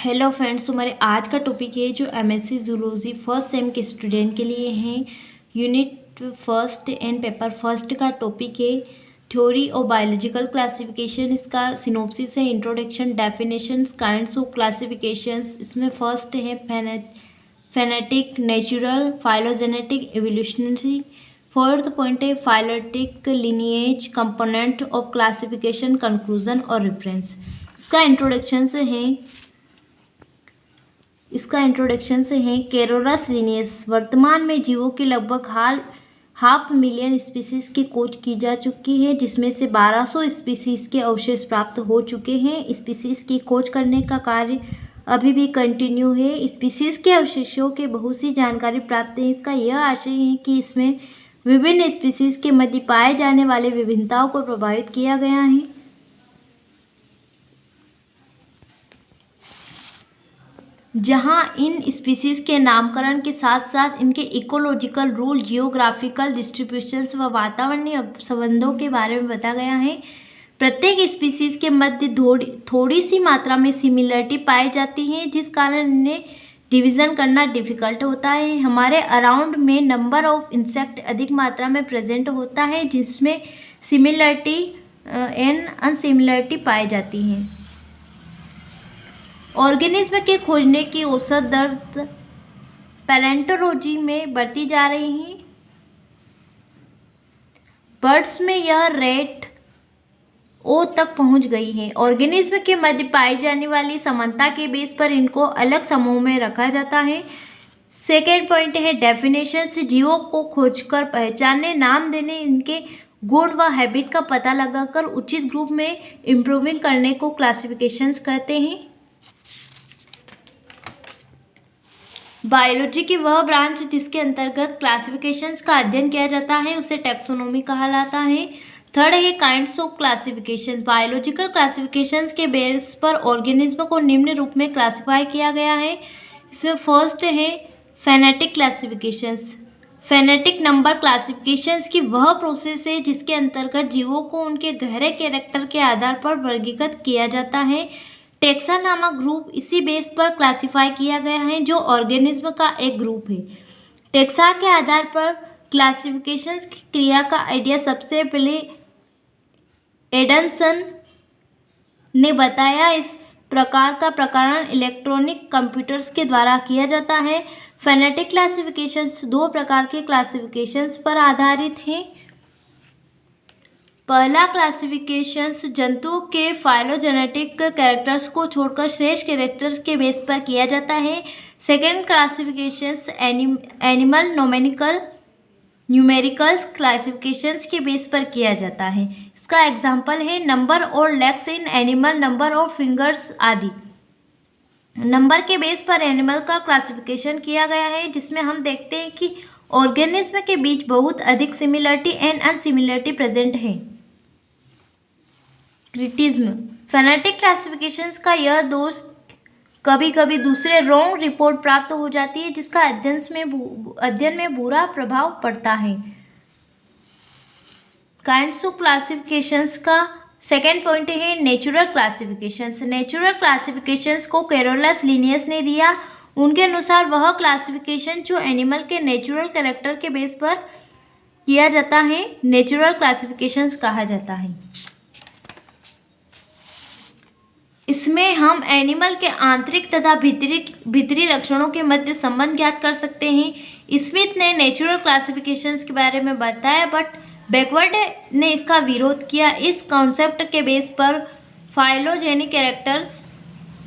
Hello friends, हमारे आज का टॉपिक है जो एमएससी जूलॉजी फर्स्ट सेम के स्टूडेंट के लिए हैं। Unit first and paper first का टॉपिक है थ्योरी और बायोलॉजिकल क्लासिफिकेशन। इसका सिनॉप्सिस है, introduction, definitions, kinds of classifications. इसमें फर्स्ट है phenetic, natural, phylogenetic, evolutionary. Fourth point है phyletic, lineage, component of classification, conclusion और रेफरेंस। इसका इंट्रोडक्शन से है कैरोरस लिनियस। वर्तमान में जीवों के लगभग 500,000 स्पीसीज की खोज की जा चुकी है, जिसमें से 1200 स्पीसीज के अवशेष प्राप्त हो चुके हैं। स्पीसीज की खोज करने का कार्य अभी भी कंटिन्यू है। स्पीसीज के अवशेषों के बहुत सी जानकारी प्राप्त है। इसका यह आशय है कि इसमें विभिन्न स्पीसीज के मध्य पाए जाने वाले विभिन्नताओं को प्रभावित किया गया है। जहां इन स्पीसीज के नामकरण के साथ साथ इनके इकोलॉजिकल रूल, जियोग्राफिकल डिस्ट्रीब्यूशंस व वातावरणीय संबंधों के बारे में बताया गया है। प्रत्येक स्पीसीज के मध्य थोड़ी सी मात्रा में सिमिलरिटी पाई जाती है, जिस कारण इन्हें डिवीज़न करना डिफ़िकल्ट होता है। हमारे अराउंड में नंबर ऑफ इंसेक्ट अधिक मात्रा में प्रेजेंट होता है, जिसमें सिमिलरिटी एंड अनसिमिलरिटी पाई जाती हैं। ऑर्गेनिज्म के खोजने की औसत दर पैलेंटोलॉजी में बढ़ती जा रही है। बर्ड्स में यह रेट ओ तक पहुंच गई है। ऑर्गेनिज्म के मध्य पाई जाने वाली समानता के बेस पर इनको अलग समूह में रखा जाता है। सेकेंड पॉइंट है डेफिनेशंस। जीवों को खोजकर पहचानने, नाम देने, इनके गुण व हैबिट का पता लगाकर उचित ग्रुप में इम्प्रूविंग करने को क्लासिफिकेशंस कहते हैं। बायोलॉजी की वह ब्रांच जिसके अंतर्गत क्लासिफिकेशंस का अध्ययन किया जाता है उसे टैक्सोनॉमी कहा जाता है। थर्ड है kinds of classification. Biological classifications के बेस पर ऑर्गेनिज्म को निम्न रूप में क्लासिफाई किया गया है। इसमें फर्स्ट है phonetic classifications. Phonetic number classifications की वह प्रोसेस है जिसके अंतर्गत जीवों को उनके गहरे कैरेक्टर के आधार पर वर्गीकृत किया जाता है। टेक्सा नामक ग्रुप इसी बेस पर क्लासिफाई किया गया है, जो ऑर्गेनिज्म का एक ग्रुप है। टेक्सा के आधार पर क्लासिफिकेशंस की क्रिया का आइडिया सबसे पहले एडमसन ने बताया। इस प्रकार का प्रकरण इलेक्ट्रॉनिक कंप्यूटर्स के द्वारा किया जाता है। फेनेटिक क्लासिफिकेशंस दो प्रकार के क्लासिफिकेशंस पर आधारित हैं। पहला क्लासिफिकेशंस जंतुओं के फाइलोजेनेटिक कैरेक्टर्स को छोड़कर शेष कैरेक्टर्स के बेस पर किया जाता है। Second classifications animal numericals classifications के बेस पर किया जाता है। इसका एग्जांपल है नंबर और legs in animal, number of fingers आदि। नंबर के बेस पर एनिमल का क्लासिफिकेशन किया गया है, जिसमें हम देखते हैं कि ऑर्गेनिज्म के बीच बहुत अधिक सिमिलरिटी एंड अनसिमिलरिटी प्रेजेंट है। क्रिटिज्म। फेनेटिक क्लासिफिकेशंस का यह दोष कभी कभी दूसरे रॉन्ग रिपोर्ट प्राप्त हो जाती है, जिसका अध्ययन में बुरा प्रभाव पड़ता है। काइंड्स ऑफ क्लासिफिकेशंस का सेकेंड पॉइंट है नेचुरल क्लासिफिकेशंस। नेचुरल क्लासिफिकेशंस को कैरोलस लिनियस ने दिया। उनके अनुसार वह क्लासिफिकेशन जो एनिमल के नेचुरल कैरेक्टर के बेस पर किया जाता है नेचुरल क्लासिफिकेशंस कहा जाता है। इसमें हम एनिमल के आंतरिक तथा भीतरी लक्षणों के मध्य संबंध ज्ञात कर सकते हैं। स्मिथ ने नेचुरल क्लासिफिकेशंस के बारे में बताया, बट बैकवर्ड ने इसका विरोध किया। इस कॉन्सेप्ट के बेस पर फाइलोजेनिक कैरेक्टर्स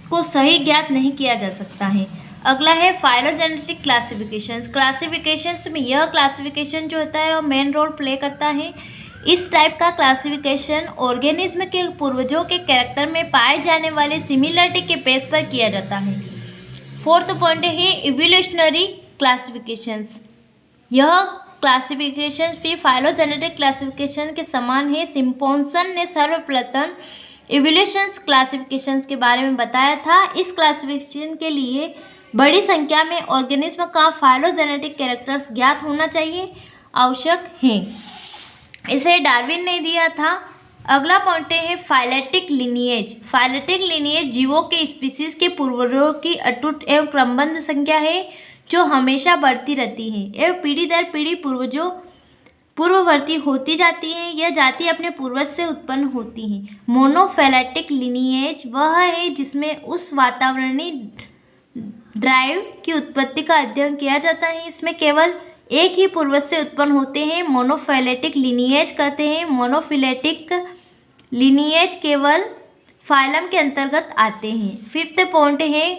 को सही ज्ञात नहीं किया जा सकता है। अगला है फाइलोजेनेटिक क्लासिफिकेशंस। क्लासिफिकेशंस में यह क्लासिफिकेशन जो होता है वो मेन रोल प्ले करता है। इस टाइप का क्लासिफिकेशन ऑर्गेनिज्म के पूर्वजों के कैरेक्टर में पाए जाने वाले सिमिलरिटी के बेस पर किया जाता है। फोर्थ पॉइंट है इवोल्यूशनरी क्लासिफिकेशंस। यह क्लासिफिकेशन भी फाइलोजेनेटिक क्लासिफिकेशन के समान है। सिम्पसन ने सर्वप्रथम इवोल्यूशंस क्लासिफिकेशंस के बारे में बताया था। इस क्लासिफिकेशन के लिए बड़ी संख्या में ऑर्गेनिज्म का फाइलोजेनेटिक कैरेक्टर्स ज्ञात होना चाहिए आवश्यक हैं। इसे डार्विन ने दिया था। अगला पॉइंट है फाइलेटिक लिनिएज। फाइलेटिक लिनिएज जीवों के स्पीसीज के पूर्वजों की अटूट एवं क्रमबद्ध संख्या है जो हमेशा बढ़ती रहती है एवं पीढ़ी दर पीढ़ी पूर्ववर्ती होती जाती है। यह जाति अपने पूर्वज से उत्पन्न होती है। मोनोफैलेटिक लिनिएज वह है जिसमें उस वातावरणीय ड्राइव की उत्पत्ति का अध्ययन किया जाता है। इसमें केवल एक ही पूर्वज से उत्पन्न होते हैं। मोनोफैलेटिक लिनिएज कहते हैं। मोनोफिलेटिक लिनिएज केवल फाइलम के अंतर्गत आते हैं। फिफ्थ पॉइंट है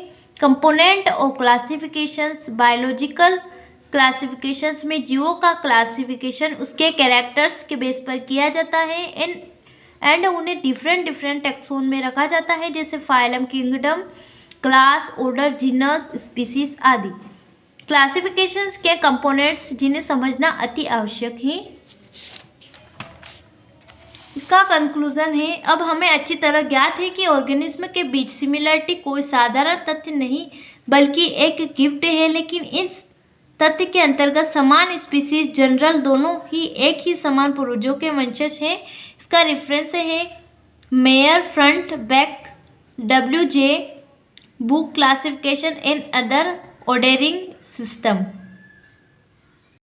component of classifications. Biological classifications में जीवों का क्लासिफिकेशन उसके कैरेक्टर्स के बेस पर किया जाता है एंड उन्हें डिफरेंट टेक्सोन में रखा जाता है, जैसे phylum, kingdom, class, order, genus, species आदि। क्लासिफिकेशंस के कंपोनेंट्स जिन्हें समझना अति आवश्यक है। इसका कंक्लूजन है, अब हमें अच्छी तरह ज्ञात है कि ऑर्गेनिज्म के बीच सिमिलरिटी कोई साधारण तथ्य नहीं बल्कि एक गिफ्ट है, लेकिन इस तथ्य के अंतर्गत समान स्पीसीज जनरल दोनों ही एक ही समान पूर्वजों के वंशज हैं। इसका रेफरेंस है mayor, front, back, WJ book, classification and other ordering system.